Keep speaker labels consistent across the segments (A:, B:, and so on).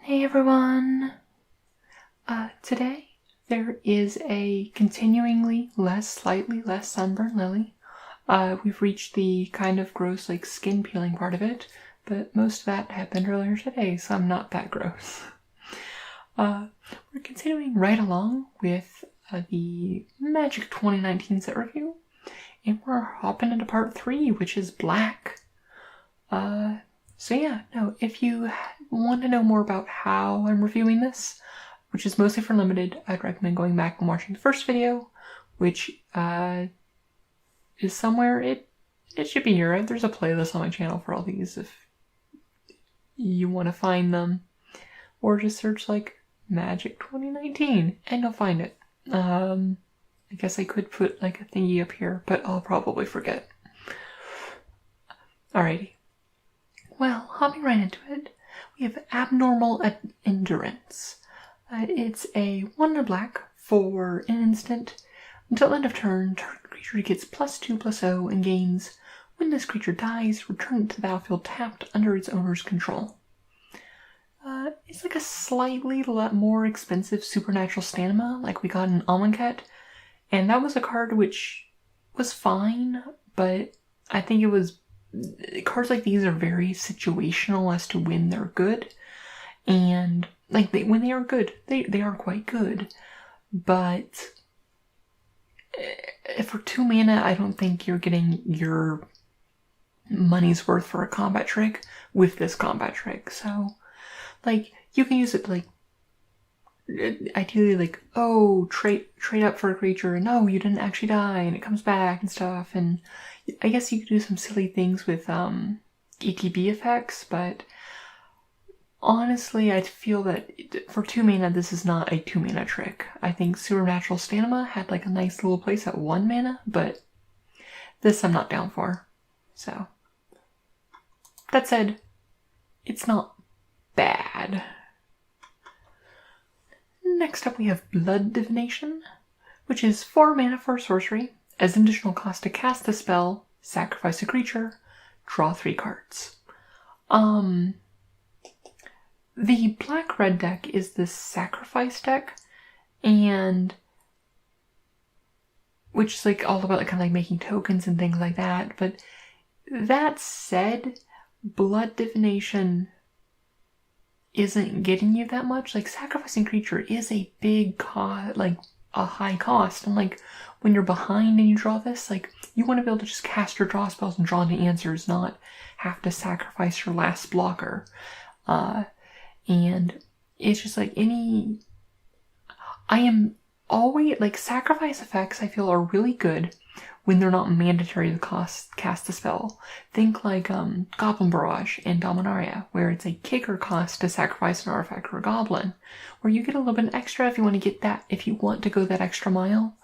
A: Hey everyone! Today there is a continuingly slightly less sunburned Lily. We've reached the kind of gross skin peeling part of it, but most of that happened earlier today, so I'm not that gross. We're continuing right along with the Magic 2019 set review, and we're hopping into part 3, which is Black. If you want to know more about how I'm reviewing this, which is mostly for limited, I'd recommend going back and watching the first video, which is somewhere. It should be here. There's a playlist on my channel for all these if you want to find them, or just search Magic 2019 and you'll find it. I guess I could put a thingy up here, but I'll probably forget. Alrighty. Well, hopping right into it, we have Abnormal Endurance. It's a 1 black for an instant. Until end of turn, target creature gets +2/+0 and gains. When this creature dies, return it to the battlefield tapped under its owner's control. It's a slightly more expensive supernatural stamina like we got in Amonkhet, and that was a card which was fine, but I think it was... Cards like these are very situational as to when they're good, and when they are good, they are quite good, but for 2 mana, I don't think you're getting your money's worth for a combat trick with this combat trick. So, you can use it ideally trade up for a creature, and no, you didn't actually die, and it comes back and stuff, and I guess you could do some silly things with ETB effects, but honestly, I feel that for 2 mana, this is not a 2 mana trick. I think Supernatural Stamina had a nice little place at 1 mana, but this I'm not down for. So, that said, it's not bad. Next up we have Blood Divination, which is 4 mana for a sorcery. As an additional cost to cast the spell, sacrifice a creature, draw 3 cards. The black-red deck is the sacrifice deck, and which is all about making tokens and things like that. But that said, Blood Divination isn't getting you that much. Sacrificing creature is a big a high cost, and when you're behind and you draw this, you want to be able to just cast your draw spells and draw into answers, not have to sacrifice your last blocker. And it's just I am always, sacrifice effects I feel are really good when they're not mandatory to cast a spell. Think Goblin Barrage and Dominaria, where it's a kicker cost to sacrifice an artifact or a goblin, where you get a little bit extra if you want to go that extra mile.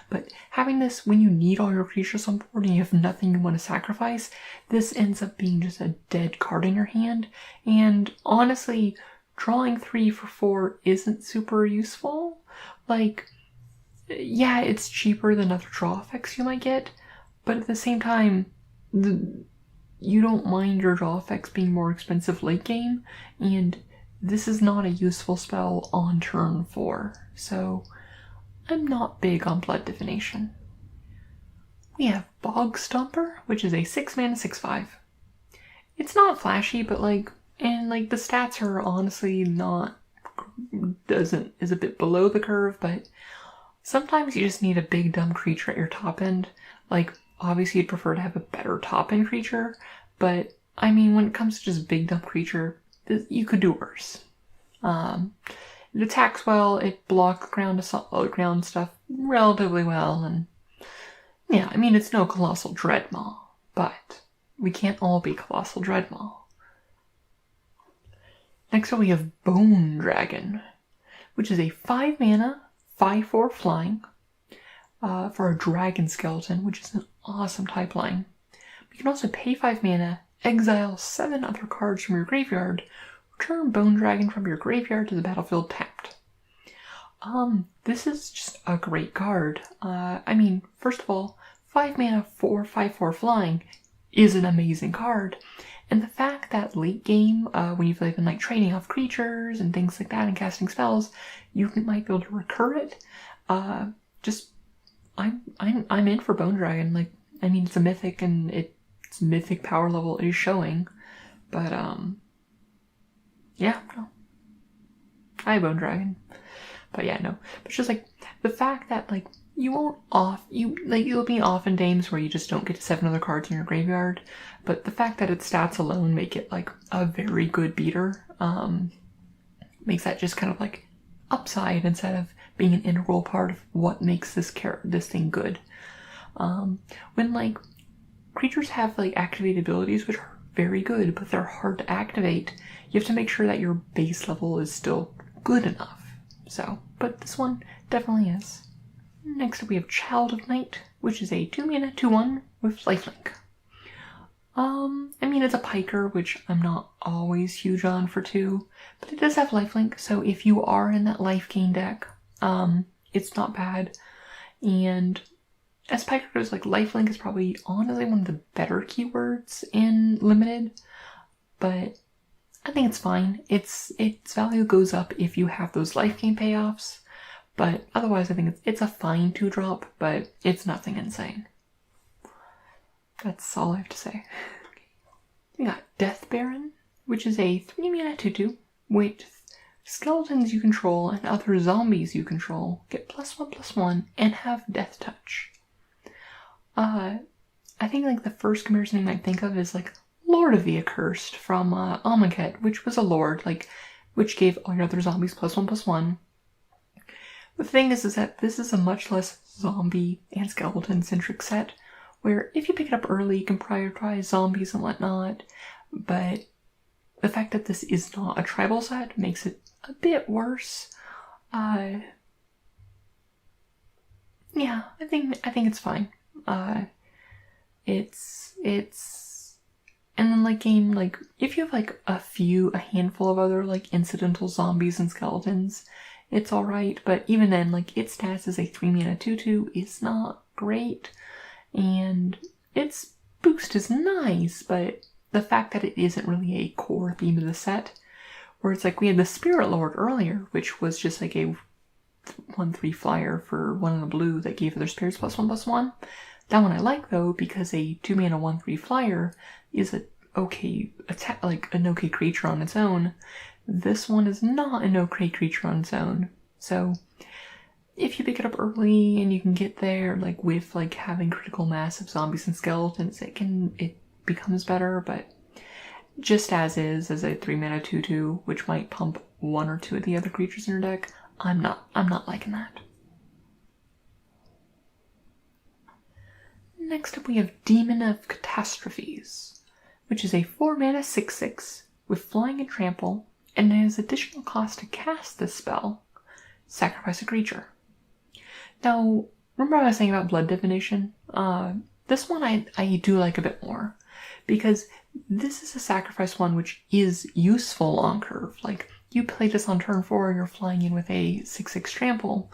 A: But having this when you need all your creatures on board and you have nothing you want to sacrifice, this ends up being just a dead card in your hand. And honestly, drawing 3 for 4 isn't super useful. Yeah, it's cheaper than other draw effects you might get, but at the same time, you don't mind your draw effects being more expensive late game, and this is not a useful spell on turn 4, so I'm not big on Blood Divination. We have Bogstopper, which is a 6 mana 6/5. It's not flashy, but the stats are honestly is a bit below the curve, but sometimes you just need a big dumb creature at your top end. Obviously you'd prefer to have a better top end creature, but I mean, when it comes to just big dumb creature, you could do worse. It attacks well, it blocks ground stuff relatively well, and yeah, I mean, it's no Colossal Dreadmaw, but we can't all be Colossal Dreadmaw. Next up we have Bone Dragon, which is a 5 mana 5/4 flying for a dragon skeleton, which is an awesome type line. You can also pay 5 mana, exile 7 other cards from your graveyard, return Bone Dragon from your graveyard to the battlefield tapped. This is just a great card. I mean, first of all, 5 mana for 5/4 flying is an amazing card. And the fact that late game, when you've been like trading off creatures and things like that and casting spells, you might be able to recur it. I'm in for Bone Dragon. Like, I mean, it's a mythic and its mythic power level is showing, but yeah, no, I Bone Dragon, but yeah, no. But it's just like the fact that like you'll be often games where you just don't get to 7 other cards in your graveyard, but the fact that its stats alone make it like a very good beater, makes that just kind of like upside instead of being an integral part of what makes this thing good. When like creatures have like activated abilities which are very good, but they're hard to activate, you have to make sure that your base level is still good enough. So, but this one definitely is. Next up we have Child of Night, which is a 2-mana 2/1 with lifelink. I mean, it's a piker, which I'm not always huge on for 2, but it does have lifelink, so if you are in that life gain deck, it's not bad. And as piker goes, like, lifelink is probably honestly one of the better keywords in Limited, but I think it's fine. Its value goes up if you have those life gain payoffs, but otherwise I think it's a fine 2-drop, but it's nothing insane. That's all I have to say. We got Death Baron, which is a 3-mana 2/2 with skeletons you control and other zombies you control get +1/+1 and have Death Touch. I think like the first comparison you might think of is like Lord of the Accursed from Omnipotence, which was a lord, like, which gave all your other zombies +1/+1. The thing is that this is a much less zombie and skeleton centric set, where if you pick it up early, you can prioritize zombies and whatnot, but the fact that this is not a tribal set makes it a bit worse. Yeah, I think it's fine. And then like game, like if you have like a handful of other like incidental zombies and skeletons, it's alright, but even then, like its stats as a 3-mana 2/2 is not great, and its boost is nice, but the fact that it isn't really a core theme of the set, where it's like we had the Spirit Lord earlier, which was just like a 1/3 flyer for 1 in the blue that gave other spirits +1/+1. That one I like though, because a 2-mana 1/3 flyer is an okay creature on its own. This one is not an okay creature on its own. So if you pick it up early and you can get there, like with like having critical mass of zombies and skeletons, it becomes better, but just as a 3-mana 2/2, which might pump 1 or 2 of the other creatures in your deck, I'm not liking that. Next up we have Demon of Catastrophes, which is a 4-mana 6/6 with flying and trample, and it has additional cost to cast this spell. Sacrifice a creature. Now, remember I was saying about Blood Divination? This one I do like a bit more, because this is a sacrifice one which is useful on curve. Like, you play this on turn 4, you're flying in with a 6/6 trample,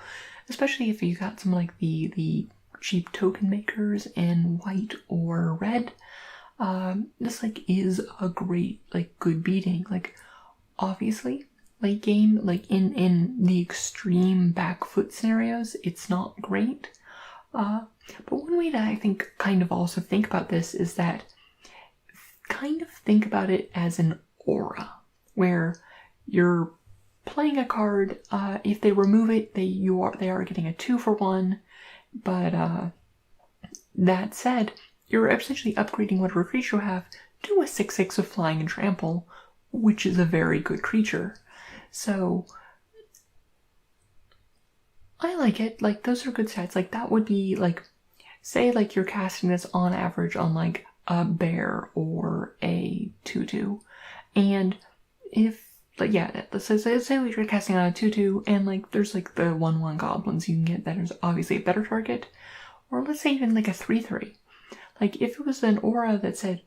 A: especially if you got some like the cheap token makers in white or red. This like is a great like good beating. Like, obviously late game, like in the extreme back foot scenarios, it's not great. But one way that I think kind of also think about this is that kind of think about it as an aura, where you're playing a card, if they remove it, they are getting a 2-for-1, but that said, you're essentially upgrading whatever creature you have to a 6/6 with flying and trample, which is a very good creature. So I like it. Like, those are good stats. Like, that would be like, say like you're casting this on average on like a bear or a 2/2, and if like, yeah, let's say you're casting on a 2/2 and like there's like the 1/1 goblins you can get that is obviously a better target, or let's say even like a 3/3. Like, if it was an aura that said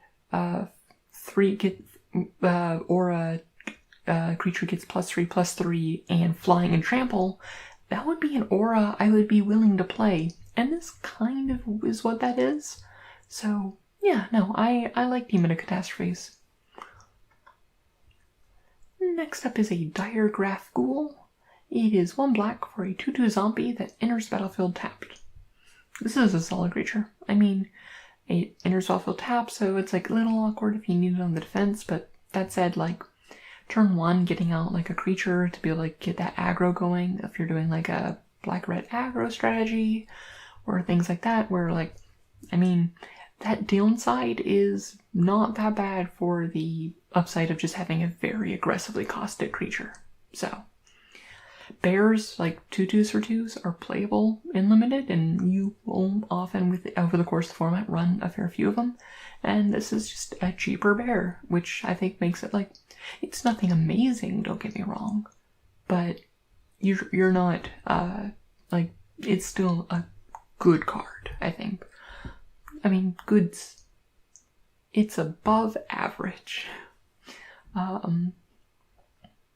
A: creature gets +3/+3 and flying and trample, that would be an aura I would be willing to play, and this kind of is what that is. So Yeah, no, I like Demon of Catastrophes. Next up is a Diregraph Ghoul. It is 1 black for a 2/2 zombie that enters battlefield tapped. This is a solid creature. I mean, it enters battlefield tapped, so it's like a little awkward if you need it on the defense, but that said, like, turn 1, getting out like a creature to be able to like, get that aggro going, if you're doing like a black-red aggro strategy, or things like that, where like, I mean, that downside is not that bad for the upside of just having a very aggressively costed creature. So, bears, like 2/2s for 2s, are playable in limited, and you will often, over the course of the format, run a fair few of them. And this is just a cheaper bear, which I think makes it like, it's nothing amazing, don't get me wrong, but you're not, like, it's still a good card, I think. I mean, it's above average.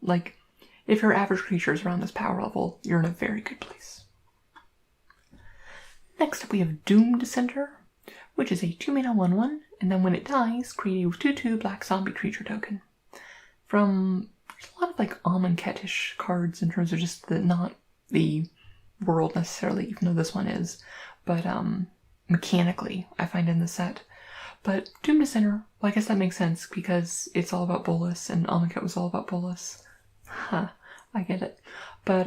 A: Like, if your average creature is around this power level, you're in a very good place. Next up we have Doom Descender, which is a 2-mana 1/1, and then when it dies, create a 2/2 black zombie creature token. There's a lot of like Amonkhet-ish cards in terms of just not the world necessarily, even though this one is, but mechanically, I find in the set. But Doom Descender, well, I guess that makes sense because it's all about Bolas, and Amonkhet was all about Bolas. Huh, I get it. But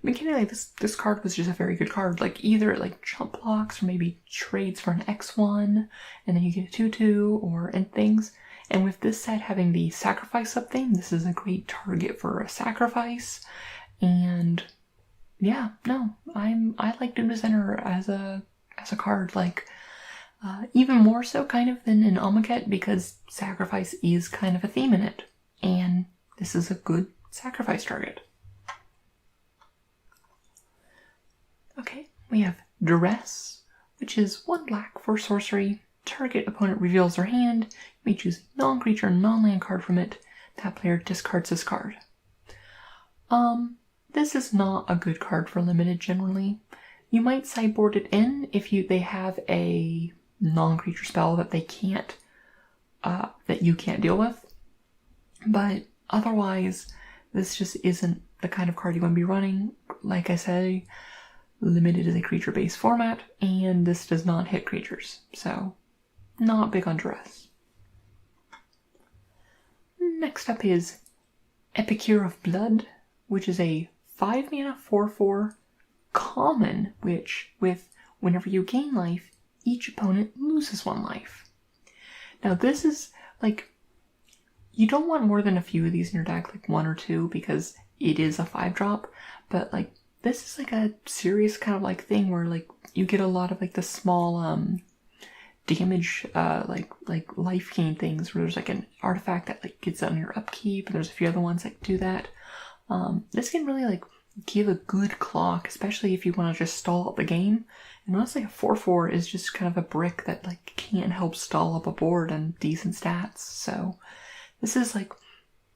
A: mechanically, this card was just a very good card. Like, either it like jump blocks or maybe trades for an X1, and then you get a 2/2 and things. And with this set having the sacrifice up thing, this is a great target for a sacrifice. And yeah, no, I like Doom Descender as a card, like even more so kind of than an Amonkhet, because sacrifice is kind of a theme in it, and this is a good sacrifice target. Okay, we have Duress, which is 1 black for sorcery. Target opponent reveals their hand. You may choose a non-creature, non-land card from it. That player discards this card. This is not a good card for limited generally. You might sideboard it in if they have a non-creature spell that they can't, that you can't deal with. But otherwise, this just isn't the kind of card you want to be running. Like I say, limited is a creature-based format, and this does not hit creatures, so not big on duress. Next up is Epicure of Blood, which is a 5-mana 4/4 common, which with whenever you gain life, each opponent loses 1 life. Now this is like, you don't want more than a few of these in your deck, like 1 or 2, because it is a 5-drop, but like this is like a serious kind of like thing where like you get a lot of like the small damage like life gain things where there's like an artifact that like gets on your upkeep, and there's a few other ones that do that. This can really like give a good clock, especially if you want to just stall up the game. And honestly, a 4/4 is just kind of a brick that like can't help stall up a board and decent stats. So this is like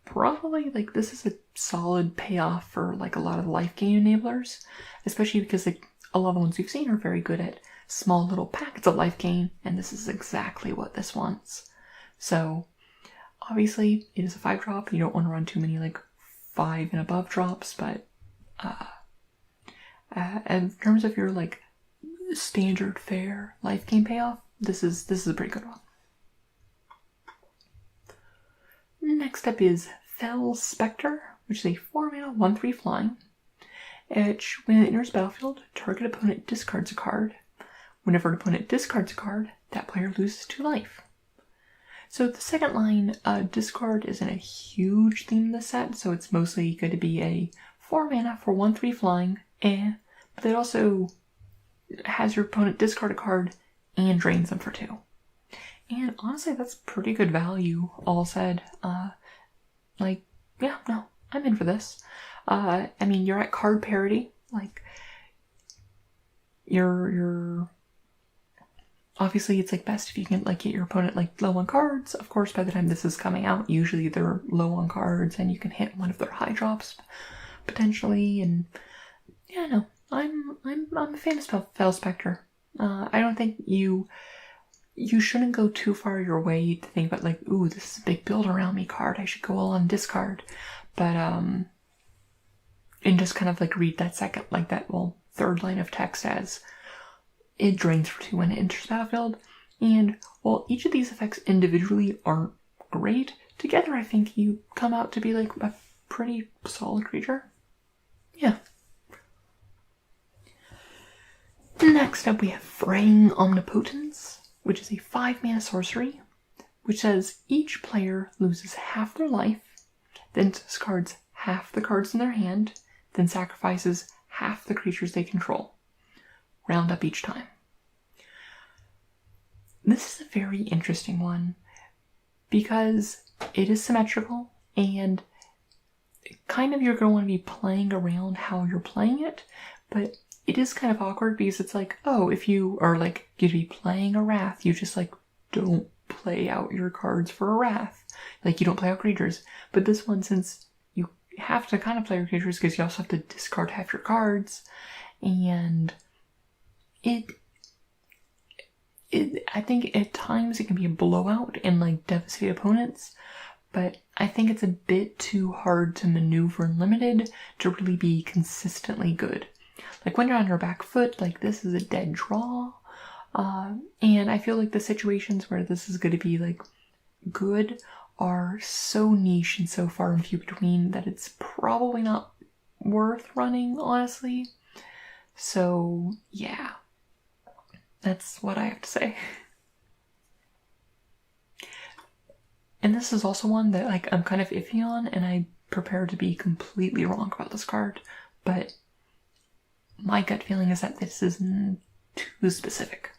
A: probably like this is a solid payoff for like a lot of the life gain enablers, especially because like a lot of the ones we've seen are very good at small little packets of life gain, and this is exactly what this wants. So obviously it is a 5-drop, and you don't want to run too many like 5 and above drops, but in terms of your like standard fair life gain payoff, this is a pretty good one. Next up is Fell Spectre, which is a 4-mana 1/3 flying. Which, when it enters battlefield, target opponent discards a card. Whenever an opponent discards a card, that player loses 2 life. So the second line, discard isn't a huge theme in the set, so it's mostly going to be a 4-mana for 1/3 flying, but it also has your opponent discard a card and drains them for 2. And honestly, that's pretty good value, all said. Like, yeah, no, I'm in for this. I mean, you're at card parity. Like, you're obviously it's like best if you can like get your opponent like low on cards. Of course, by the time this is coming out, usually they're low on cards, and you can hit one of their high drops potentially. And yeah, no, I'm a fan of Fell Spectre. I don't think you you shouldn't go too far your way to think about like, ooh, this is a big build around me card, I should go all on discard. But, and just kind of like read that second, like that, well, third line of text as it drains for 2 when it enters the battlefield. And while each of these effects individually aren't great, together I think you come out to be like a pretty solid creature. Yeah. Next up we have Fraying Omnipotence, which is a 5-mana sorcery, which says each player loses half their life, then discards half the cards in their hand, then sacrifices half the creatures they control. Round up each time. This is a very interesting one because it is symmetrical and kind of you're going to want to be playing around how you're playing it, but it is kind of awkward because it's like, oh, if you are like going to be playing a Wrath, you just like don't play out your cards for a Wrath. Like you don't play out creatures. But this one, since you have to kind of play your creatures because you also have to discard half your cards, and I think at times it can be a blowout and like devastate opponents, but I think it's a bit too hard to maneuver in Limited to really be consistently good. Like when you're on your back foot, like this is a dead draw, and I feel like the situations where this is going to be like good are so niche and so far and few between that it's probably not worth running, honestly. So yeah. That's what I have to say. And this is also one that like I'm kind of iffy on, and I'm prepared to be completely wrong about this card, but my gut feeling is that this is too specific.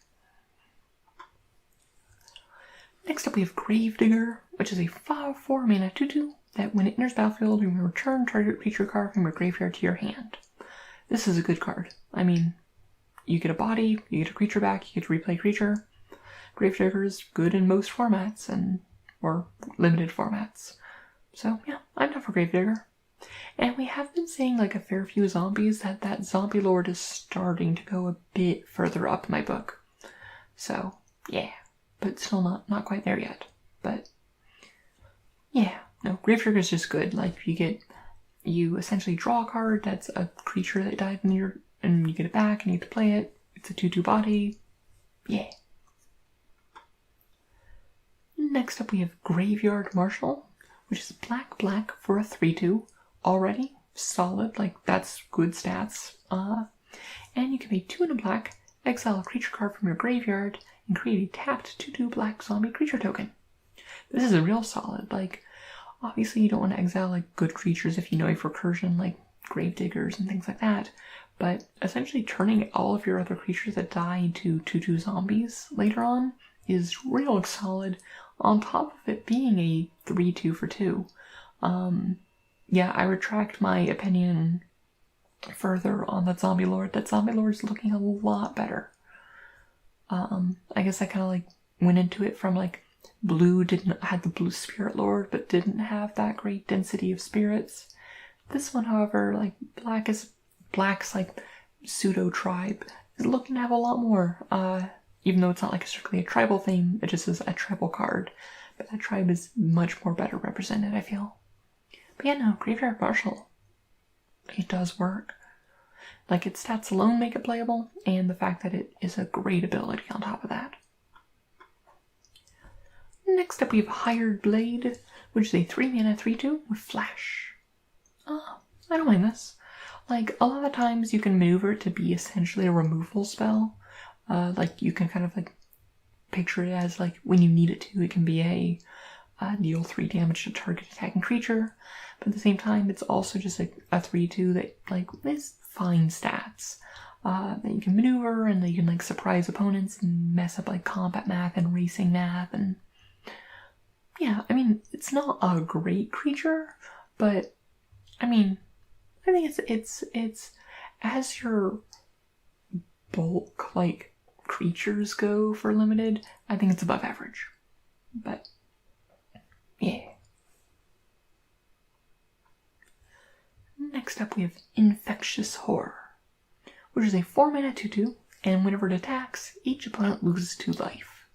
A: Next up we have Gravedigger, which is a 5/4 mana 2/2 that when it enters battlefield, you may return target creature card from your graveyard to your hand. This is a good card. I mean, you get a body, you get a creature back, you get to replay creature. Gravedigger is good in most formats, or limited formats. So yeah, I'm down for Gravedigger. And we have been seeing like a fair few zombies that zombie lord is starting to go a bit further up my book. So yeah, but still not quite there yet. But yeah, no, Gravedigger is just good. Like you essentially draw a card that's a creature that died and you get it back and you get to play it. It's a 2/2 body. Yeah. Next up we have Graveyard Marshal, which is black for a 3/2. Already solid, like that's good stats. And you can pay 2 and a black, exile a creature card from your graveyard, and create a tapped 2/2 black zombie creature token. This is a real solid. Like, obviously you don't want to exile like good creatures if you know for recursion, like Gravediggers and things like that. But essentially turning all of your other creatures that die into 2/2 zombies later on is real solid, on top of it being a 3/2 for 2. Yeah, I retract my opinion further on that zombie lord. That zombie lord is looking a lot better. I guess I kind of like went into it from like blue had the blue spirit lord, but didn't have that great density of spirits. This one, however, like black's like pseudo tribe is looking to have a lot more. Even though it's not like strictly a tribal theme, it just is a tribal card. But that tribe is much more better represented, I feel. But yeah, no, Graveyard Marshal, it does work. Like, its stats alone make it playable, and the fact that it is a great ability on top of that. Next up we have Hired Blade, which is a 3-mana 3/2 with Flash. Oh, I don't mind this. Like, a lot of times you can maneuver it to be essentially a removal spell. Like, you can kind of, like, picture it as, like, when you need it to, it can be a deal 3 damage to target attacking creature. But at the same time, it's also just, like, a 3/2 that, like, is fine stats. That you can maneuver, and that you can, like, surprise opponents and mess up, like, combat math and racing math, and... yeah, I mean, it's not a great creature, but, I mean... I think it's as your bulk, like, creatures go for limited, I think it's above average. But, yeah. Next up we have Infectious Horror, which is a 4-mana 2/2, and whenever it attacks, each opponent loses 2 life.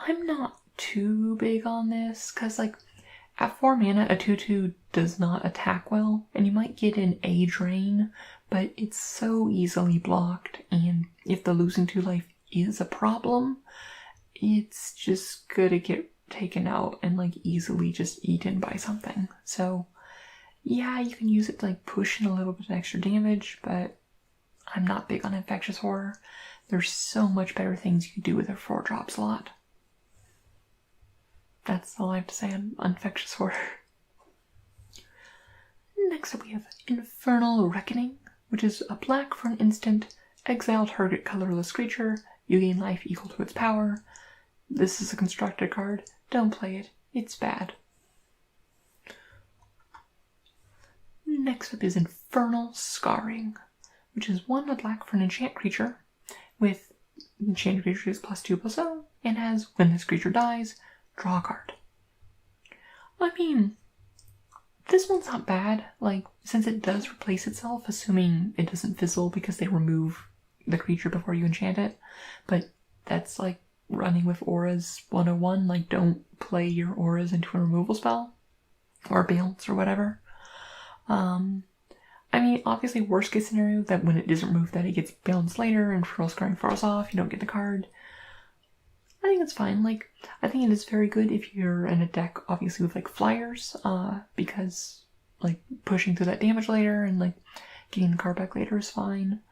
A: I'm not too big on this, because, like, at 4 mana, a 2/2 does not attack well, and you might get an A drain, but it's so easily blocked, and if the losing 2 life is a problem, it's just gonna get taken out and, like, easily just eaten by something. So, yeah, you can use it to, like, push in a little bit of extra damage, but I'm not big on Infectious Horror. There's so much better things you can do with a 4-drop slot. That's all I have to say on Infectious Horror. Next up we have Infernal Reckoning, which is a black for an instant, exile target colorless creature, you gain life equal to its power. This is a constructed card, don't play it, it's bad. Next up is Infernal Scarring, which is 1 black for an enchant creature, with enchanted creatures +2/+0, and has, when this creature dies, draw a card. I mean, this one's not bad, like, since it does replace itself, assuming it doesn't fizzle because they remove the creature before you enchant it, but that's like running with auras 101, like, don't play your auras into a removal spell, or bounce, or whatever. I mean, obviously, worst case scenario, that when it is removed, that it gets bounced later, and Infernal Scarring falls off, you don't get the card. I think it's fine. Like, I think it is very good if you're in a deck, obviously, with, like, flyers, because, like, pushing through that damage later and, like, getting the card back later is fine.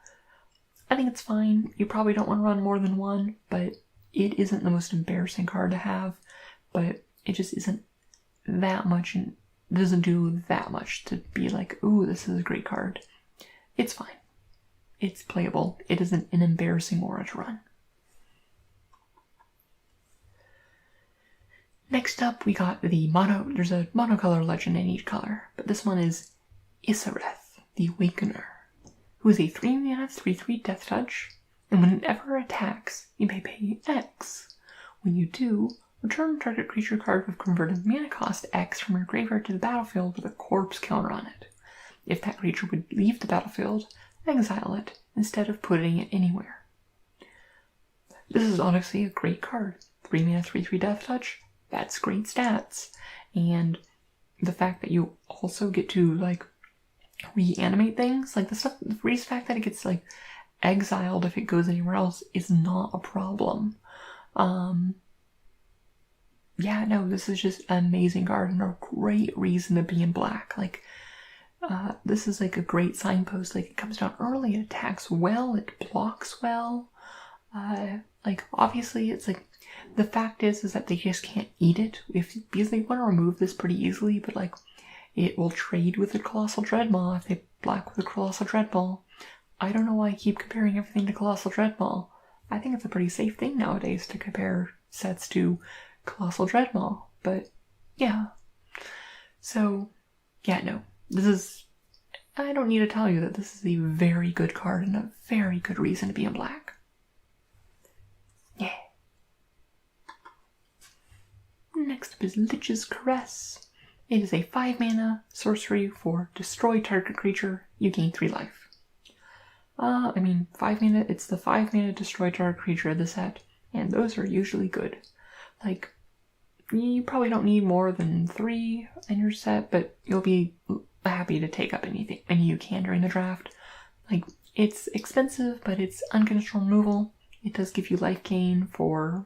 A: I think it's fine. You probably don't want to run more than 1, but it isn't the most embarrassing card to have, but it just isn't that much, and doesn't do that much to be like, ooh, this is a great card. It's fine. It's playable. It isn't an embarrassing aura to run. Next up, we got there's a monocolor legend in each color, but this one is Isareth, the Awakener, who is a 3-mana 3/3 Death Touch, and when it ever attacks, you may pay X. When you do, return target creature card with converted mana cost X from your graveyard to the battlefield with a corpse counter on it. If that creature would leave the battlefield, exile it instead of putting it anywhere. This is honestly a great card. 3-mana 3/3 Death Touch. That's great stats. And the fact that you also get to, like, reanimate things, like, the fact that it gets, like, exiled if it goes anywhere else is not a problem. Yeah, no, this is just an amazing card and a great reason to be in black. Like, this is, like, a great signpost. Like, it comes down early, it attacks well, it blocks well. Like, obviously, it's, like, the fact is that they just can't eat it because they want to remove this pretty easily, but, like, it will trade with the Colossal Dreadmaw if they black with the Colossal Dreadmaw. I don't know why I keep comparing everything to Colossal Dreadmaw. I think it's a pretty safe thing nowadays to compare sets to Colossal Dreadmaw, but yeah. So, yeah, no. I don't need to tell you that this is a very good card and a very good reason to be in black. Yeah. Next up is Lich's Caress. It is a 5-mana sorcery for destroy target creature. You gain 3 life. 5 mana, it's the 5-mana destroy target creature of the set, and those are usually good. Like, you probably don't need more than 3 in your set, but you'll be happy to take up any you can during the draft. Like, it's expensive, but it's unconditional removal. It does give you life gain for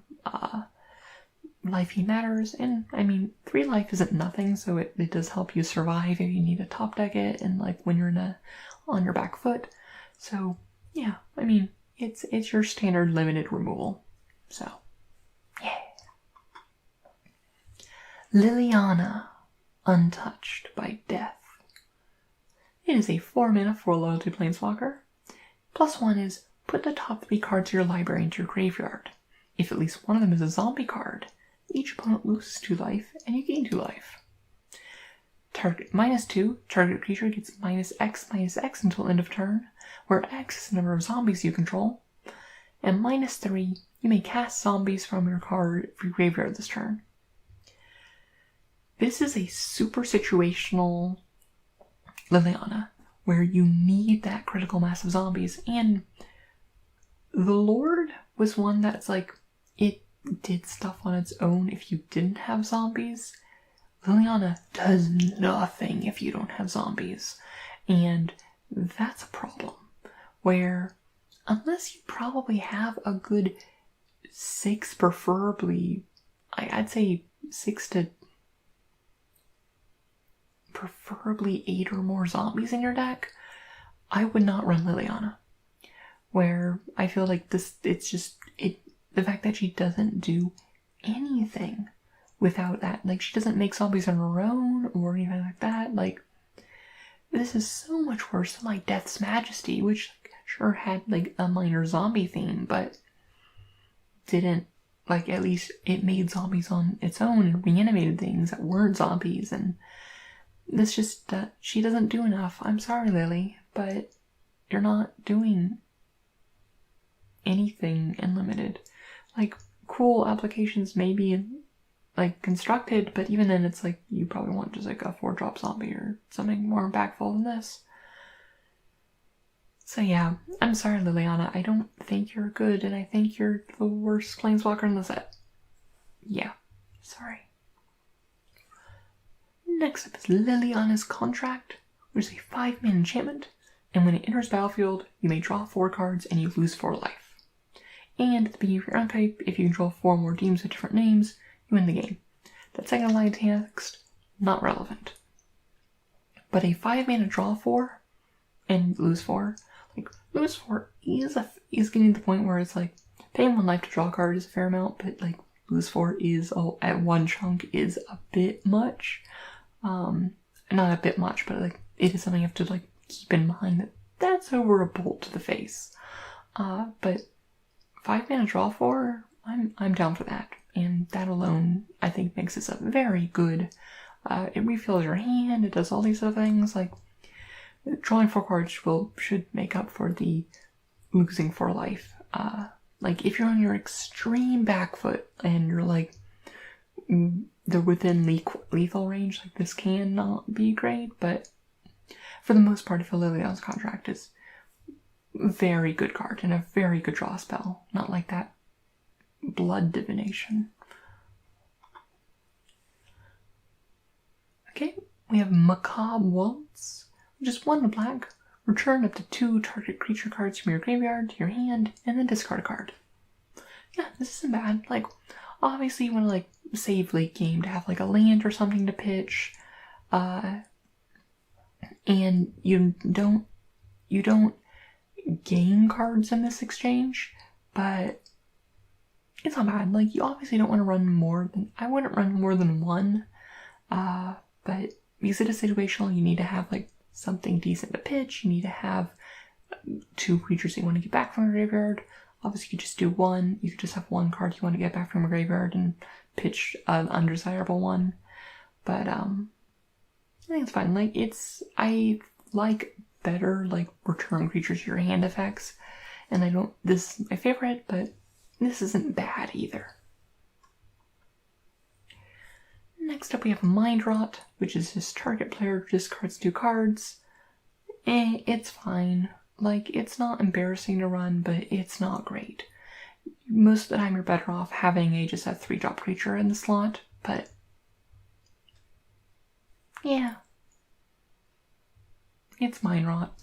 A: life gain matters, and 3 life isn't nothing, so it does help you survive if you need to top deck it, and, like, when you're on your back foot. So yeah, it's your standard limited removal. So yeah. Lilliana, Untouched by Death. It is a 4-mana 4 loyalty planeswalker. +1 is put the top 3 cards of your library into your graveyard. If at least one of them is a zombie card, each opponent loses 2 life and you gain 2 life. Target -2, target creature gets -X until end of turn, where X is the number of zombies you control. And -3, you may cast zombies from your graveyard this turn. This is a super situational Lilliana, where you need that critical mass of zombies, and the Lord was one that's like, did stuff on its own if you didn't have zombies. Liliana does nothing if you don't have zombies. And that's a problem. Where, unless you probably have a good 6, preferably, I'd say 6 to preferably 8 or more zombies in your deck, I would not run Liliana. Where I feel like the fact that she doesn't do anything without that, like, she doesn't make zombies on her own or anything like that, like, this is so much worse than, like, Death's Majesty, which, like, sure had, like, a minor zombie theme, but didn't, like, at least it made zombies on its own and reanimated things that weren't zombies, and this just, she doesn't do enough. I'm sorry, Lily, but you're not doing anything in Limited. Like, cool applications may be, like, constructed, but even then it's like, you probably want just, like, a 4-drop zombie or something more impactful than this. So yeah, I'm sorry, Liliana. I don't think you're good, and I think you're the worst planeswalker in the set. Yeah, sorry. Next up is Lillianas Contract, which is a 5-mana enchantment, and when it enters battlefield, you may draw 4 cards and you lose 4 life. And at the beginning of your archetype, if you control 4 more teams with different names, you win the game. That second line text, not relevant. But a 5-mana draw 4 and lose 4, like, lose 4 is getting to the point where it's like, paying 1 life to draw a card is a fair amount, but, like, lose 4 is, at 1 chunk, is a bit much. Not a bit much, but, like, it is something you have to, like, keep in mind that that's over a bolt to the face. But 5-mana draw 4, I'm down for that. And that alone, I think, makes this a very good. It refills your hand, it does all these other things, like, drawing 4 cards should make up for the losing 4 life. Like, if you're on your extreme back foot and you're, like, they're within lethal range, like, this cannot be great, but for the most part, if a Lillianas Contract is a very good card and a very good draw spell, not like that blood divination. Okay, we have McCobb Waltz, which is 1 black. Return up to 2 target creature cards from your graveyard to your hand, and then discard a card. Yeah, this isn't bad. Like, obviously you want to, like, save late game to have, like, a land or something to pitch. And you don't gain cards in this exchange, but it's not bad. Like, you obviously don't want to run more than, I wouldn't run more than 1. But because it is situational, you need to have, like, something decent to pitch. You need to have 2 creatures you want to get back from your graveyard. Obviously, you could just do 1. You could just have 1 card you want to get back from your graveyard and pitch an undesirable one. But, I think it's fine. Like, I like better, like, return creatures to your hand effects. And this is my favorite, but this isn't bad either. Next up we have Mind Rot, which is this target player discards 2 cards. It's fine. Like, it's not embarrassing to run, but it's not great. Most of the time you're better off having just a 3-drop creature in the slot, but yeah. It's Mind Rot.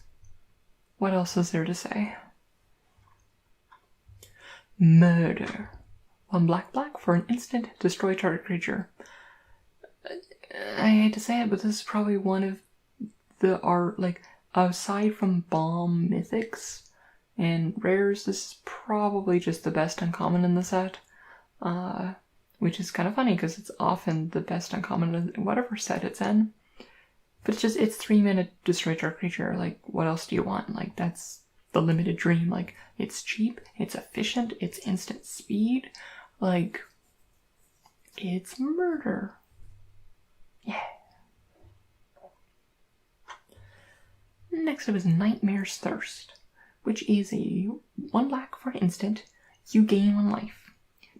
A: What else is there to say? Murder. 1 black for an instant, destroy target creature. I hate to say it, but this is probably one of the art, like, aside from bomb mythics and rares, this is probably just the best uncommon in the set. Which is kind of funny because it's often the best uncommon in whatever set it's in. But it's 3 mana destroy target creature. Like, what else do you want? Like, that's the limited dream. Like, it's cheap, it's efficient, it's instant speed. Like, it's murder. Yeah. Next up is Nightmare's Thirst, which is a 1 black for an instant. You gain 1 life.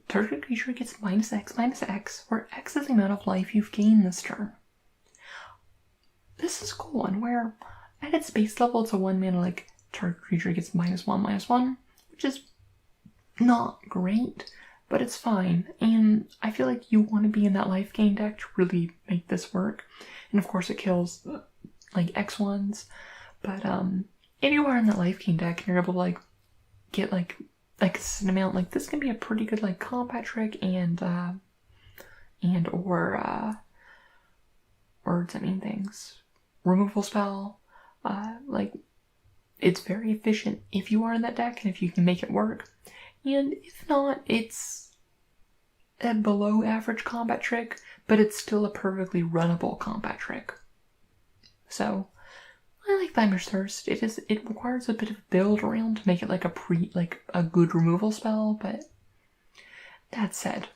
A: Target creature gets -X, where X is the amount of life you've gained this turn. This is a cool one, where at its base level, it's a 1 mana, like, target creature gets -1/-1, which is not great, but it's fine. And I feel like you want to be in that life gain deck to really make this work. And of course it kills like X1s, but if you are in that life gain deck and you're able to like get like a certain amount, like this can be a pretty good like combat trick and or words that mean things. Removal spell, like it's very efficient if you are in that deck and if you can make it work. And if not, it's a below average combat trick, but it's still a perfectly runnable combat trick. So I like Vimer's Thirst. It requires a bit of build around to make it like a good removal spell, but that said,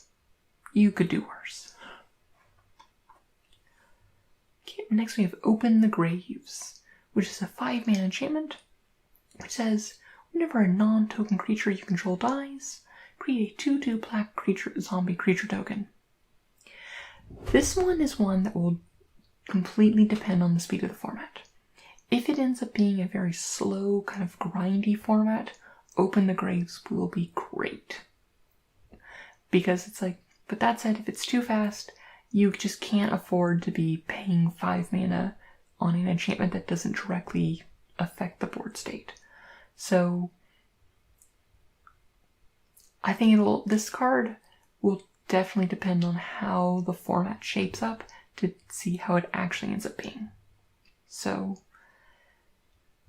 A: you could do worse. Okay, next we have Open the Graves, which is a 5-mana enchantment, which says, whenever a non-token creature you control dies, create a 2/2 black zombie creature token. This one is one that will completely depend on the speed of the format. If it ends up being a very slow, kind of grindy format, Open the Graves will be great. Because it's like, but that said, if it's too fast, you just can't afford to be paying 5 mana on an enchantment that doesn't directly affect the board state. So I think this card will definitely depend on how the format shapes up to see how it actually ends up being. So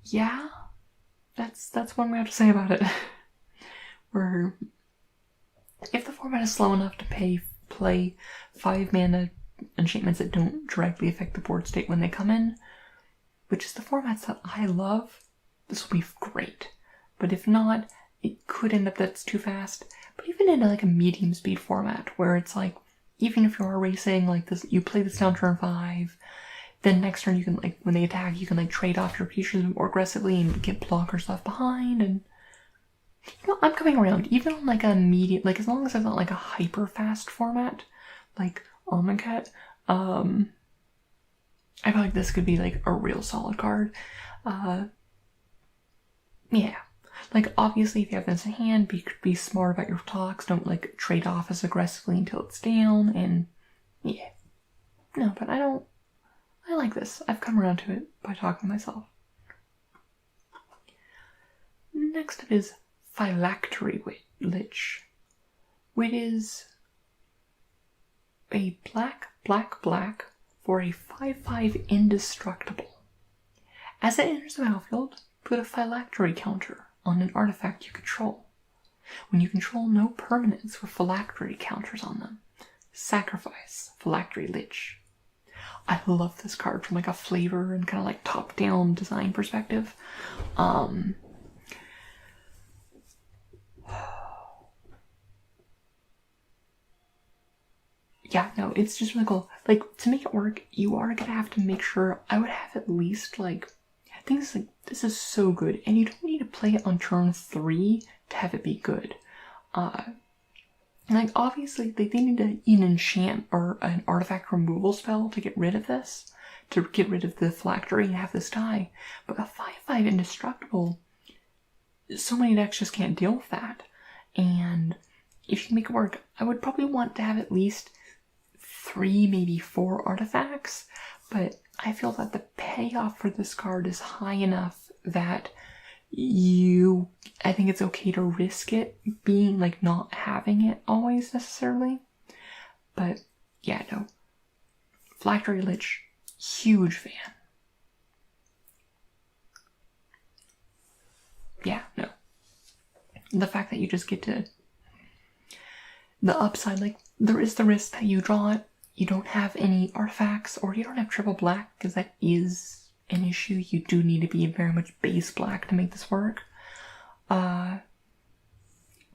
A: yeah, that's one we have to say about it. Where if the format is slow enough to play 5 mana enchantments that don't directly affect the board state when they come in, which is the formats that I love, this will be great. But if not, it could end up that it's too fast. But even in like a medium speed format where it's like, even if you are racing like this, you play this down turn 5, then next turn you can like, when they attack, you can like trade off your creatures more aggressively and get blockers left behind. And you know, I'm coming around. Even on like a medium, like as long as it's not like a hyper fast format, like Omnipotence, I feel like this could be like a real solid card. Yeah. Like obviously if you have this in hand, be smart about your talks. Don't like trade off as aggressively until it's down. And yeah. No, but I like this. I've come around to it by talking to myself. Next up is Phylactery Lich, which is a black for a 5/5 indestructible. As it enters the battlefield, put a Phylactery counter on an artifact you control. When you control no permanents with Phylactery counters on them, sacrifice Phylactery Lich. I love this card from like a flavor and kind of like top-down design perspective. Yeah, no, it's just really cool. Like, to make it work, you are gonna have to make sure, I would have at least like, things like, this is so good, and you don't need to play it on turn 3 to have it be good. Like, obviously, they need an enchant or an artifact removal spell to get rid of this, to get rid of the Phylactery and have this die. But a 5/5 indestructible, so many decks just can't deal with that. And if you can make it work, I would probably want to have at least 3, maybe 4 artifacts, but I feel that the payoff for this card is high enough that I think it's okay to risk it being like not having it always necessarily. But yeah, no. Phylactery Lich, huge fan. Yeah, no. The fact that you just get to, the upside, like there is the risk that you draw it, you don't have any artifacts, or you don't have triple black, because that is an issue. You do need to be very much base black to make this work. But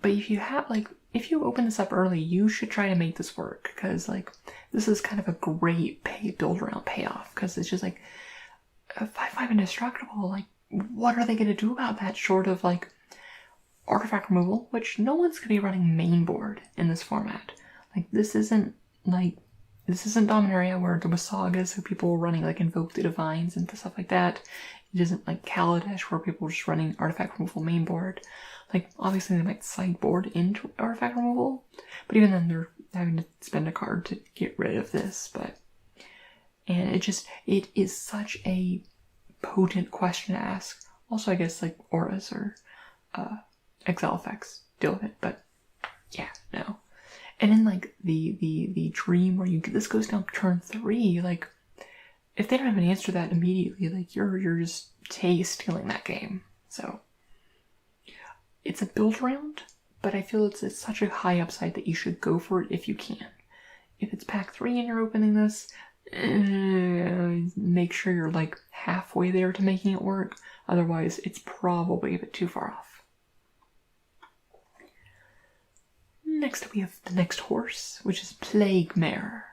A: if you have, like, if you open this up early, you should try to make this work, because, like, this is kind of a great build-around payoff, because it's just, like, a 5/5 indestructible, like, what are they going to do about that short of, like, artifact removal, which no one's going to be running main board in this format. Like, this isn't Dominaria where there was sagas who people were running like Invoke the Divines and stuff like that. It isn't like Kaladesh where people were just running artifact removal main board. Like, obviously they might sideboard into artifact removal, but even then they're having to spend a card to get rid of this, and it is such a potent question to ask. Also, I guess, like, auras or exile effects deal with it, but yeah, no. And in, like, the dream where this goes down turn 3, like, if they don't have an answer to that immediately, like, you're just stealing that game. So it's a build round, but I feel it's such a high upside that you should go for it if you can. If it's pack 3 and you're opening this, make sure you're like halfway there to making it work. Otherwise, it's probably a bit too far off. Next, we have the next horse, which is Plague Mare.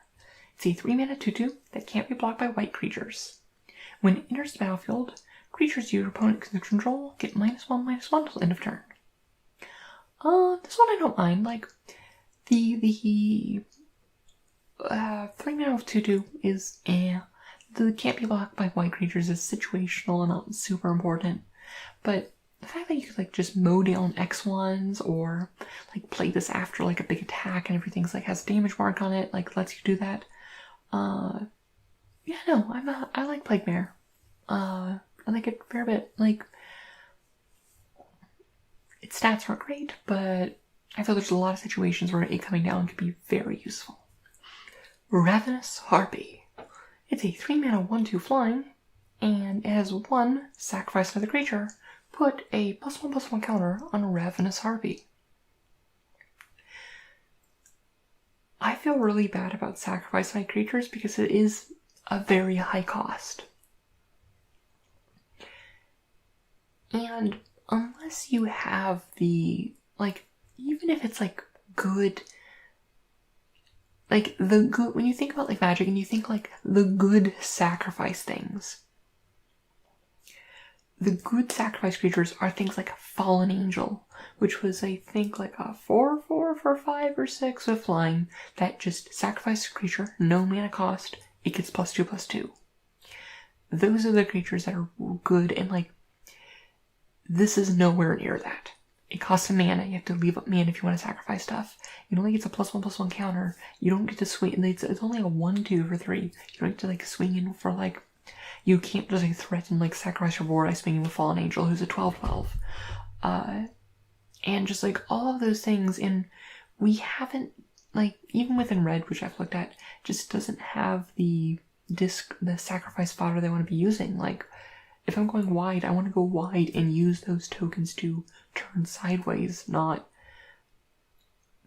A: It's a 3-mana 2/2 that can't be blocked by white creatures. When it enters the battlefield, creatures your opponent can control get -1/-1 till end of turn. This one I don't mind. Like, the 3-mana 2/2 is the can't be blocked by white creatures is situational and not super important. But the fact that you could, like, just mow down X1s or, like, play this after, like, a big attack and everything's, like, has damage mark on it, like, lets you do that. Yeah, no, I like Plague Mare. I like it a fair bit. Like, its stats aren't great, but I feel there's a lot of situations where it coming down could be very useful. Ravenous Harpy. It's a 3-mana 1/2 flying, and it has 1 sacrifice another creature. Put a +1/+1 counter on Ravenous Harpy. I feel really bad about sacrificing creatures because it is a very high cost. And unless you have the, like, even if it's, like, good, like, the good, when you think about, like, Magic and you think, like, the good sacrifice things, the good sacrifice creatures are things like Fallen Angel, which was, I think, like a 4/4 for 5 or 6 with flying that just sacrifices a creature, no mana cost, it gets +2/+2. Those are the creatures that are good, and, like, this is nowhere near that. It costs a mana, you have to leave up mana if you want to sacrifice stuff. It only gets a +1/+1 counter, you don't get to swing, it's only a 1/2 for 3, you don't get to, like, swing in for, like, you can't just, like, threaten, like, sacrifice your board by swinging with Fallen Angel, who's a 12/12. And just, like, all of those things, and we haven't, like, even within Red, which I've looked at, just doesn't have the sacrifice fodder they want to be using. Like, if I'm going wide, I want to go wide and use those tokens to turn sideways, not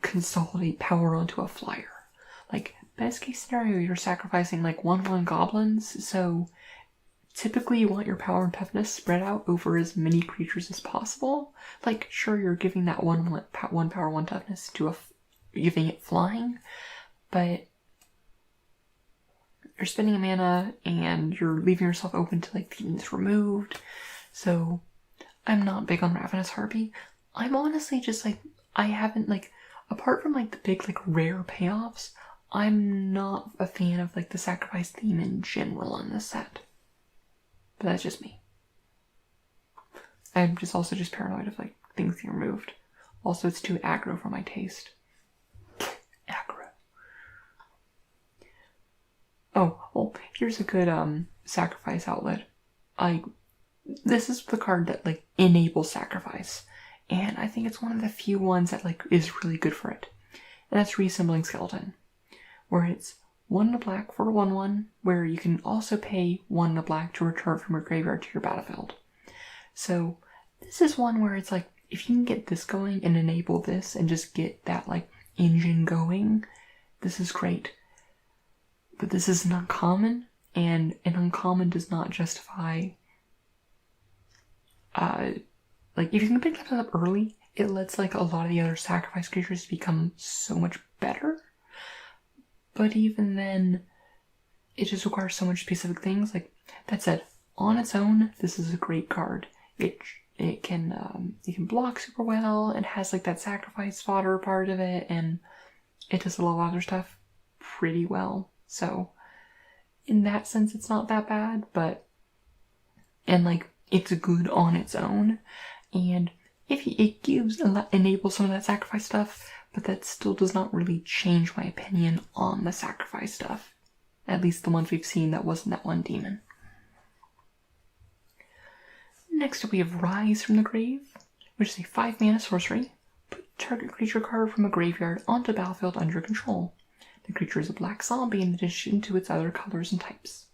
A: consolidate power onto a flyer. Like, best case scenario, you're sacrificing, like, 1/1 goblins, so typically you want your power and toughness spread out over as many creatures as possible. Like, sure, you're giving that one power, 1 toughness to giving it flying, but you're spending a mana and you're leaving yourself open to, like, things removed. So I'm not big on Ravenous Harpy. I'm honestly just, like, I haven't, like, apart from, like, the big, like, rare payoffs, I'm not a fan of, like, the sacrifice theme in general on this set. But that's just me. I'm just also just paranoid of, like, things getting removed. Also, it's too aggro for my taste. Aggro. Oh, well, here's a good sacrifice outlet. This is the card that, like, enables sacrifice, and I think it's one of the few ones that, like, is really good for it. And that's Reassembling Skeleton, where it's 1 black for 1/1, where you can also pay 1 black to return from your graveyard to your battlefield. So this is one where it's like, if you can get this going and enable this and just get that, like, engine going, this is great. But this is an uncommon, and an uncommon does not justify, like, if you can pick that up early, it lets, like, a lot of the other sacrifice creatures become so much better. But even then, it just requires so much specific things. Like, that said, on its own, this is a great card. It can block super well, and has, like, that sacrifice fodder part of it, and it does a lot of other stuff pretty well. So, in that sense, it's not that bad, but, and, like, it's good on its own, and It enables some of that sacrifice stuff, but that still does not really change my opinion on the sacrifice stuff. At least the ones we've seen that wasn't that one demon. Next up we have Rise from the Grave, which is a 5-mana sorcery. Put target creature card from a graveyard onto the battlefield under control. The creature is a black zombie in addition to its other colors and types.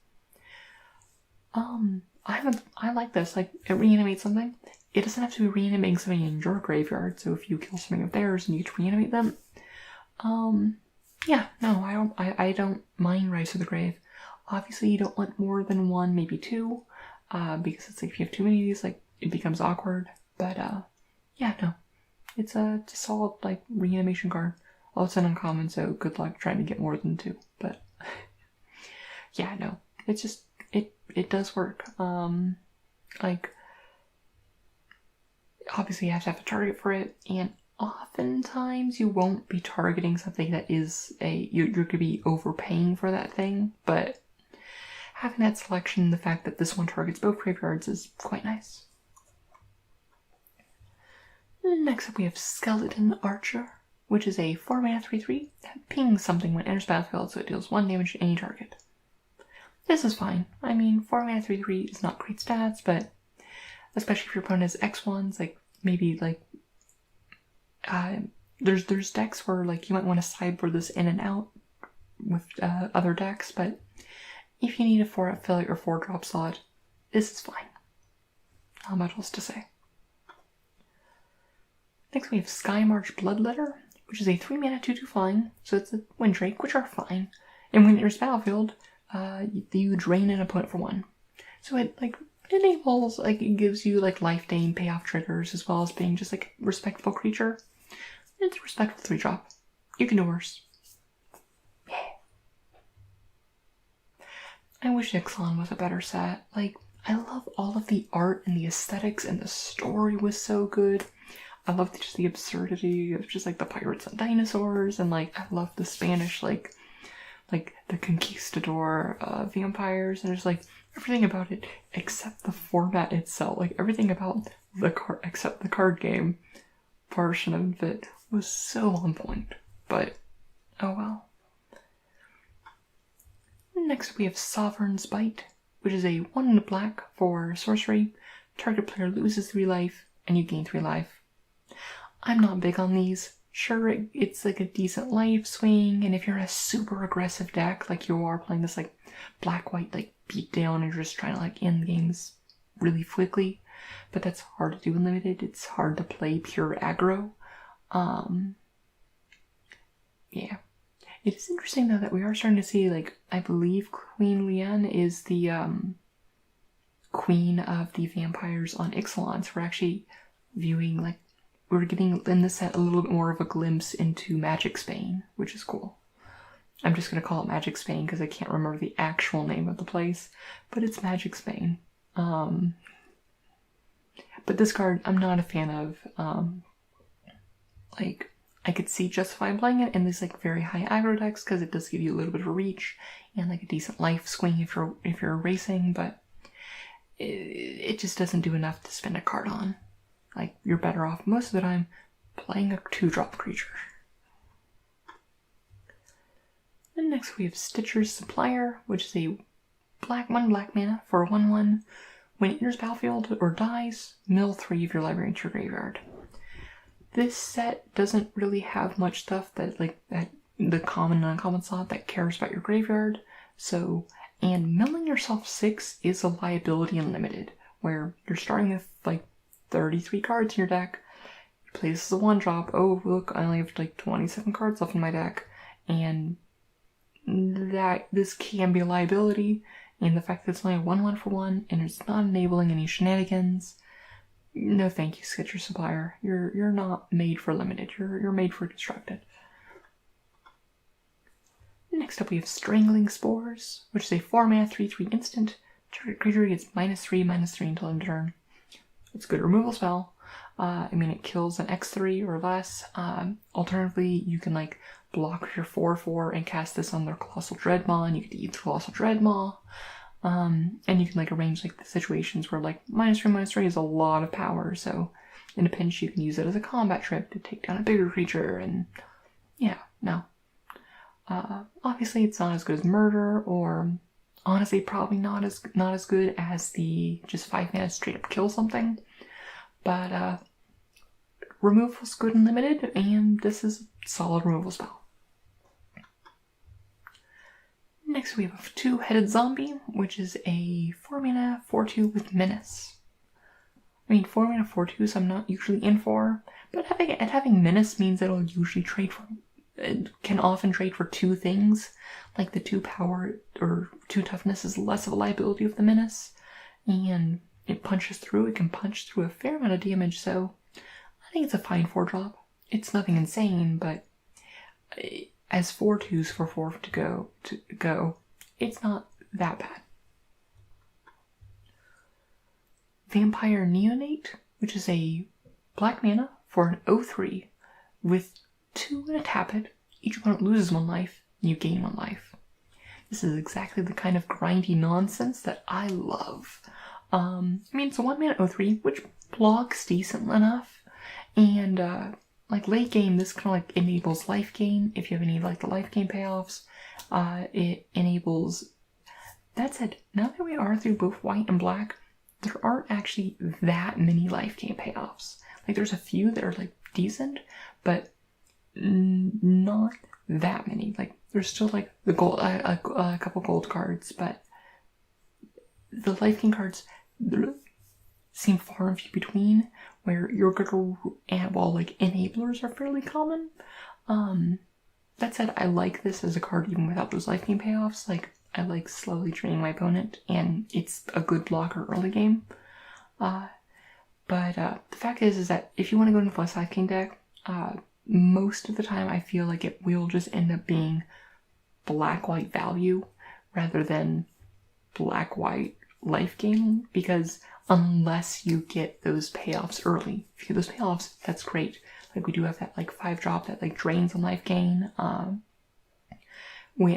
A: I like this. Like, it reanimates something. It doesn't have to be reanimating something in your graveyard, so if you kill something of theirs and you get to reanimate them, yeah, no, I don't mind Rise to the Grave. Obviously, you don't want more than one, maybe two, because it's like if you have too many of these, like, it becomes awkward. But, yeah, no. It's a solid, like, reanimation card. Oh, it's an uncommon, so good luck trying to get more than two. But, yeah, no. It's just, it does work. Like, obviously you have to have a target for it, and oftentimes you won't be targeting something that is you're going to be overpaying for that thing, but having that selection, the fact that this one targets both graveyards is quite nice. Next up we have Skeleton Archer, which is a 4-mana 3/3 that pings something when it enters battlefield, so it deals 1 damage to any target. This is fine. I mean, 4-mana 3/3 is not great stats, but especially if your opponent has X1s, like, maybe, like, there's decks where, like, you might want to sideboard this in and out with other decks, but if you need a 4-fill or 4-drop slot, this is fine. Not much else to say. Next we have Skymarks Bloodletter, which is a 3-mana 2/2 flying, so it's a Windrake, which are fine. And when it enters battlefield, you drain an opponent for 1. So it, like, enables, like, it gives you, like, life gain payoff triggers, as well as being just, like, a respectful creature. It's a respectful 3-drop. You can do worse. Yeah. I wish Ixalan was a better set. Like, I love all of the art and the aesthetics, and the story was so good. I love just the absurdity of just, like, the pirates and dinosaurs, and, like, I love the Spanish, like the conquistador vampires, and there's, like, everything about it except the format itself. Like, everything about the card, except the card game portion of it, was so on point. But, oh well. Next we have Sovereign's Bite, which is a 1 black for sorcery. Target player loses 3 life, and you gain 3 life. I'm not big on these. Sure, it's like a decent life swing, and if you're in a super aggressive deck, like you are playing this, like, black-white, like, beat down, and you're just trying to, like, end games really quickly, but that's hard to do in Limited. It's hard to play pure aggro. Yeah. It is interesting, though, that we are starting to see, like, I believe Queen Liane is the, queen of the vampires on Ixalan, so we're actually viewing, like, we're getting in the set a little bit more of a glimpse into Magic Spain, which is cool. I'm just going to call it Magic Spain because I can't remember the actual name of the place, but it's Magic Spain. But this card, I'm not a fan of. Like, I could see justifying playing it in these, like, very high aggro decks because it does give you a little bit of a reach and, like, a decent life swing if you're racing, but it just doesn't do enough to spend a card on. Like, you're better off most of the time playing a 2-drop creature. And next we have Stitchery Supplier, which is a 1 black mana for a 1/1. When it enters battlefield or dies, mill 3 of your library into your graveyard. This set doesn't really have much stuff that, like, that the common and uncommon slot that cares about your graveyard. So, and milling yourself 6 is a liability in Limited, where you're starting with, like, 33 cards in your deck. You play this as a 1-drop. Oh, look, I only have, like, 27 cards left in my deck. And this can be a liability. And the fact that it's only a 1/1 for 1, and it's not enabling any shenanigans. No thank you, Stitchery Supplier. You're not made for Limited. You're made for Constructed. Next up we have Strangling Spores, which is a 4-mana 3/3 instant. Target creature gets -3/-3 until end of turn. It's a good removal spell. I mean, it kills an X3 or less. Alternatively, you can, like, block your 4/4 and cast this on their Colossal Dreadmaw, and you can eat the Colossal Dreadmaw. And you can, like, arrange, like, the situations where, like, -3/-3 is a lot of power, so in a pinch you can use it as a combat trick to take down a bigger creature, and yeah, no. Obviously it's not as good as Murder, or honestly probably not as good as the just 5 mana straight up kill something, but removal's good and limited, and this is a solid removal spell. Next we have a Two-Headed Zombie, which is a 4 mana 4/2 with Menace. I mean, 4 mana 4/2s I'm not usually in for, but having Menace means it'll usually can often trade for 2 things. Like the 2 power or 2 toughness is less of a liability of the Menace, and it can punch through a fair amount of damage, so I think it's a fine 4-drop. It's nothing insane, but as 4/2s for 4 to go, it's not that bad. Vampire Neonate, which is a black mana for an 0/3 with 2 and a tap it. Each opponent loses 1 life, and you gain 1 life. This is exactly the kind of grindy nonsense that I love. I mean, it's a 1 mana 0/3, which blocks decent enough, and like late game, this kind of like enables life gain. If you have any like the life gain payoffs, it enables. That said, now that we are through both white and black, there aren't actually that many life gain payoffs. Like there's a few that are like decent, but not that many. Like there's still like the gold, a couple gold cards, but the life gain cards seem far and few between. Where you're gonna, and while like enablers are fairly common. That said, I like this as a card even without those life gain payoffs. Like I like slowly draining my opponent, and it's a good blocker early game. But the fact is that if you want to go into the life gain deck, most of the time I feel like it will just end up being black-white value rather than black-white life gain, because unless you get those payoffs early. If you get those payoffs, that's great. Like we do have that like 5-drop that like drains on life gain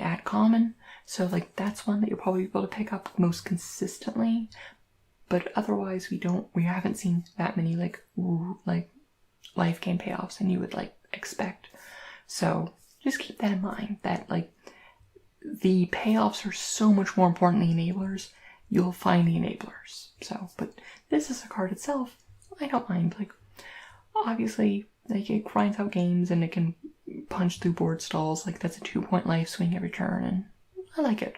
A: at common. So like that's one that you'll probably be able to pick up most consistently. But otherwise we haven't seen that many like life gain payoffs and you would like expect. So just keep that in mind, that like the payoffs are so much more important than the enablers. You'll find the enablers. So, but this is a card itself, I don't mind. Like, obviously, like it grinds out games and it can punch through board stalls. Like that's a 2-point life swing every turn, and I like it.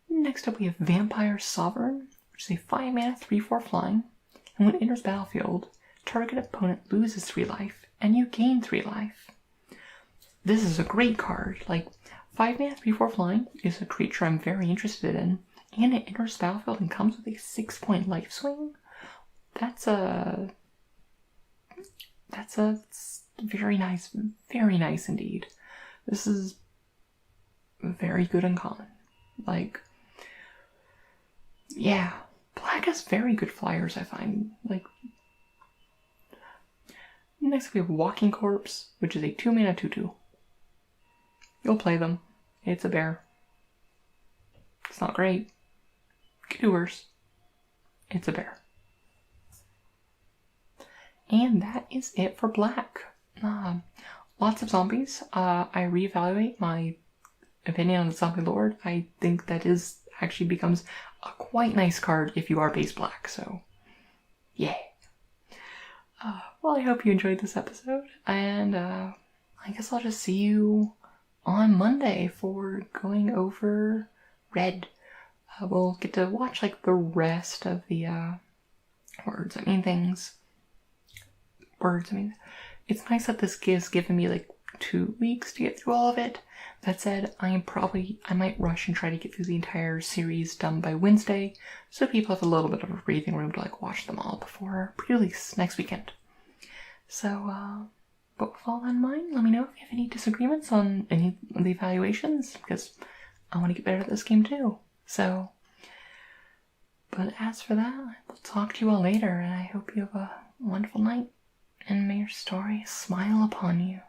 A: Next up we have Vampire Sovereign, which is a 5 mana 3/4 flying, and when it enters battlefield, target opponent loses 3 life, and you gain 3 life. This is a great card. Like 5 mana 3/4 flying is a creature I'm very interested in, and it enters battlefield and comes with a 6-point life swing. That's very nice indeed. This is very good and common. Like, yeah, black has very good flyers, I find. Like, next we have Walking Corpse, which is a 2 mana 2/2. You'll play them. It's a bear. It's not great. Could do worse. It's a bear. And that is it for black. Lots of zombies. I reevaluate my opinion on the Zombie Lord. I think that actually becomes a quite nice card if you are base black. So, yeah. Well, I hope you enjoyed this episode, and I guess I'll just see you on Monday for going over Red. We'll get to watch like the rest of the words. It's nice that this has given me like 2 weeks to get through all of it. That said, I might rush and try to get through the entire series done by Wednesday, so people have a little bit of a breathing room to like watch them all before pre-release next weekend. So, but with all that in mind, let me know if you have any disagreements on any of the evaluations, because I want to get better at this game too. So, but as for that, I will talk to you all later, and I hope you have a wonderful night, and may your story smile upon you.